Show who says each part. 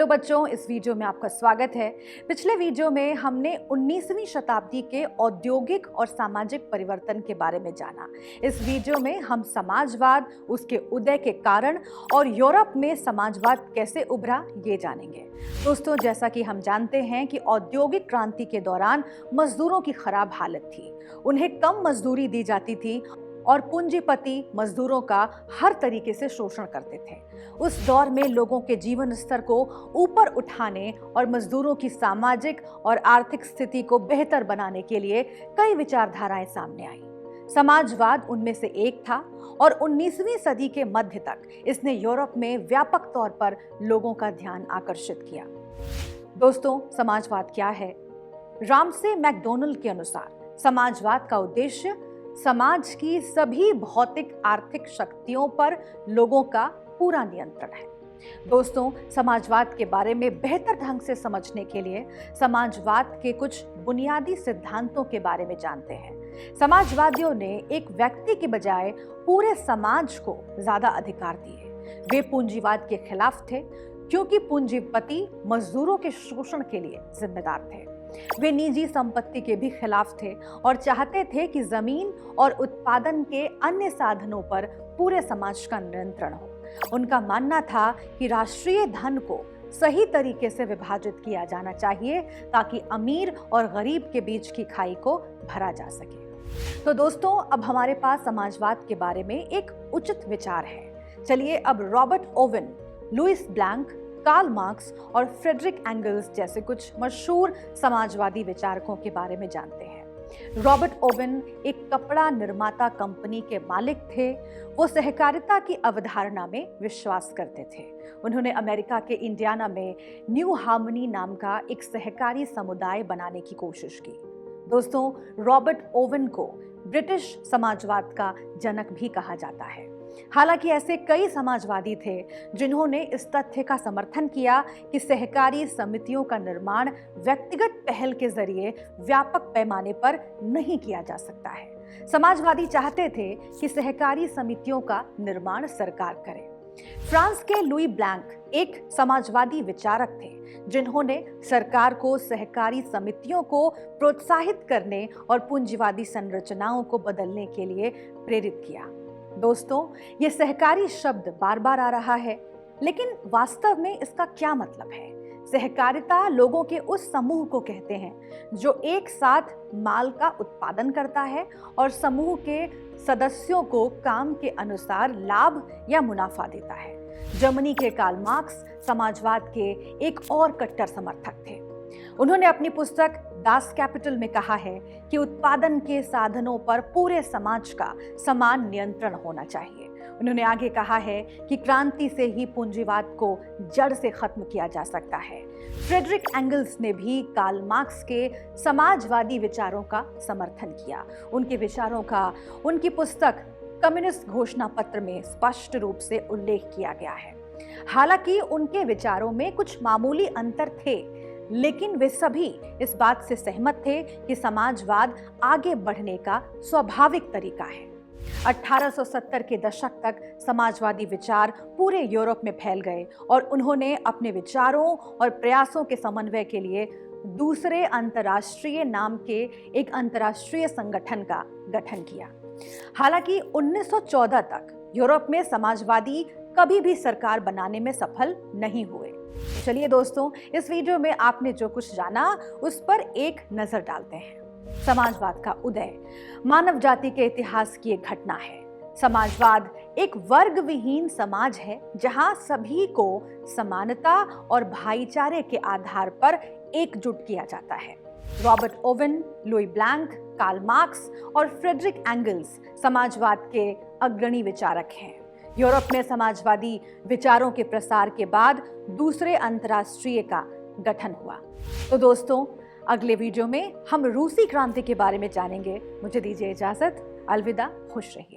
Speaker 1: बच्चों, इस वीडियो में आपका स्वागत है। पिछले वीडियो में हमने 19वीं शताब्दी के औद्योगिक और सामाजिक परिवर्तन के बारे में जाना। इस वीडियो में हम समाजवाद, उसके उदय के कारण और यूरोप में समाजवाद कैसे उभरा ये जानेंगे। दोस्तों, जैसा कि हम जानते हैं कि औद्योगिक क्रांति के दौरान मजदूरों की खराब हालत थी। उन्हें कम मजदूरी दी जाती थी और पूंजीपति मजदूरों का हर तरीके से शोषण करते थे। उस दौर में लोगों के जीवन स्तर को ऊपर उठाने और मजदूरों की सामाजिक और आर्थिक स्थिति को बेहतर बनाने के लिए कई विचारधाराएं सामने आई। समाजवाद उनमें से एक था और 19वीं सदी के मध्य तक इसने यूरोप में व्यापक तौर पर लोगों का ध्यान आकर्षित किया। दोस्तों, समाजवाद क्या है? रामसे मैकडोनल्ड के अनुसार समाजवाद का उद्देश्य समाज की सभी भौतिक आर्थिक शक्तियों पर लोगों का पूरा नियंत्रण है। दोस्तों, समाजवाद के बारे में बेहतर ढंग से समझने के लिए समाजवाद के कुछ बुनियादी सिद्धांतों के बारे में जानते हैं। समाजवादियों ने एक व्यक्ति के बजाय पूरे समाज को ज्यादा अधिकार दिए। वे पूंजीवाद के खिलाफ थे क्योंकि पूंजीपति मजदूरों के शोषण के लिए जिम्मेदार थे। वे निजी संपत्ति के भी खिलाफ थे और चाहते थे कि जमीन और उत्पादन के अन्य साधनों पर पूरे समाज का नियंत्रण हो। उनका मानना था कि राष्ट्रीय धन को सही तरीके से विभाजित किया जाना चाहिए ताकि अमीर और गरीब के बीच की खाई को भरा जा सके। तो दोस्तों, अब हमारे पास समाजवाद के बारे में एक उचित विचार है। चलिए अब Robert Owen, Louis Blanc, Karl Marx और फ्रेडरिक एंगल्स जैसे कुछ मशहूर समाजवादी विचारकों के बारे में जानते हैं। रॉबर्ट ओवन एक कपड़ा निर्माता कंपनी के मालिक थे। वो सहकारिता की अवधारणा में विश्वास करते थे। उन्होंने अमेरिका के इंडियाना में न्यू हार्मनी नाम का एक सहकारी समुदाय बनाने की कोशिश की। दोस्तों, रॉबर्ट ओवन को ब्रिटिश समाजवाद का जनक भी कहा जाता है। हालांकि ऐसे कई समाजवादी थे जिन्होंने इस तथ्य का समर्थन किया कि सहकारी समितियों का निर्माण व्यक्तिगत पहल के जरिए व्यापक पैमाने पर नहीं किया जा सकता है। समाजवादी चाहते थे कि सहकारी समितियों का निर्माण सरकार करे। फ्रांस के लुई ब्लैंक एक समाजवादी विचारक थे जिन्होंने सरकार को सहकारी समितियों को प्रोत्साहित करने और पूंजीवादी संरचनाओं को बदलने के लिए प्रेरित किया। दोस्तों, ये सहकारी शब्द बार बार आ रहा है, लेकिन वास्तव में इसका क्या मतलब है? सहकारिता लोगों के उस समूह को कहते हैं जो एक साथ माल का उत्पादन करता है और समूह के सदस्यों को काम के अनुसार लाभ या मुनाफा देता है। जर्मनी के कार्ल मार्क्स समाजवाद के एक और कट्टर समर्थक थे। उन्होंने अपनी पुस्तक दास कैपिटल में कहा है कि उत्पादन के साधनों पर पूरे समाज का समान नियंत्रण होना चाहिए। उन्होंने आगे कहा है कि क्रांति से ही पूंजीवाद को जड़ से खत्म किया जा सकता है। फ्रेडरिक एंगल्स ने भी कार्ल मार्क्स के समाजवादी विचारों का समर्थन किया। उनके विचारों का उनकी पुस्तक कम्युनिस्ट घोषणा पत्र में स्पष्ट रूप से उल्लेख किया गया है। हालांकि उनके विचारों में कुछ मामूली अंतर थे, लेकिन वे सभी इस बात से सहमत थे कि समाजवाद आगे बढ़ने का स्वाभाविक तरीका है। 1870 के दशक तक समाजवादी विचार पूरे यूरोप में फैल गए और उन्होंने अपने विचारों और प्रयासों के समन्वय के लिए दूसरे अंतर्राष्ट्रीय नाम के एक अंतर्राष्ट्रीय संगठन का गठन किया। हालांकि 1914 तक यूरोप में समाजवादी कभी भी सरकार बनाने में सफल नहीं हुए। चलिए दोस्तों, इस वीडियो में आपने जो कुछ जाना उस पर एक नजर डालते हैं। समाजवाद का उदय मानव जाति के इतिहास की एक घटना है। समाजवाद एक वर्ग विहीन समाज है जहां सभी को समानता और भाईचारे के आधार पर एकजुट किया जाता है। Robert Owen, Louis Blanc, Karl Marx और फ्रेडरिक एंगल्स समाजवाद के अग्रणी विचारक हैं। यूरोप में समाजवादी विचारों के प्रसार के बाद दूसरे अंतर्राष्ट्रीय का गठन हुआ। तो दोस्तों, अगले वीडियो में हम रूसी क्रांति के बारे में जानेंगे। मुझे दीजिए इजाजत। अलविदा, खुश रहिए।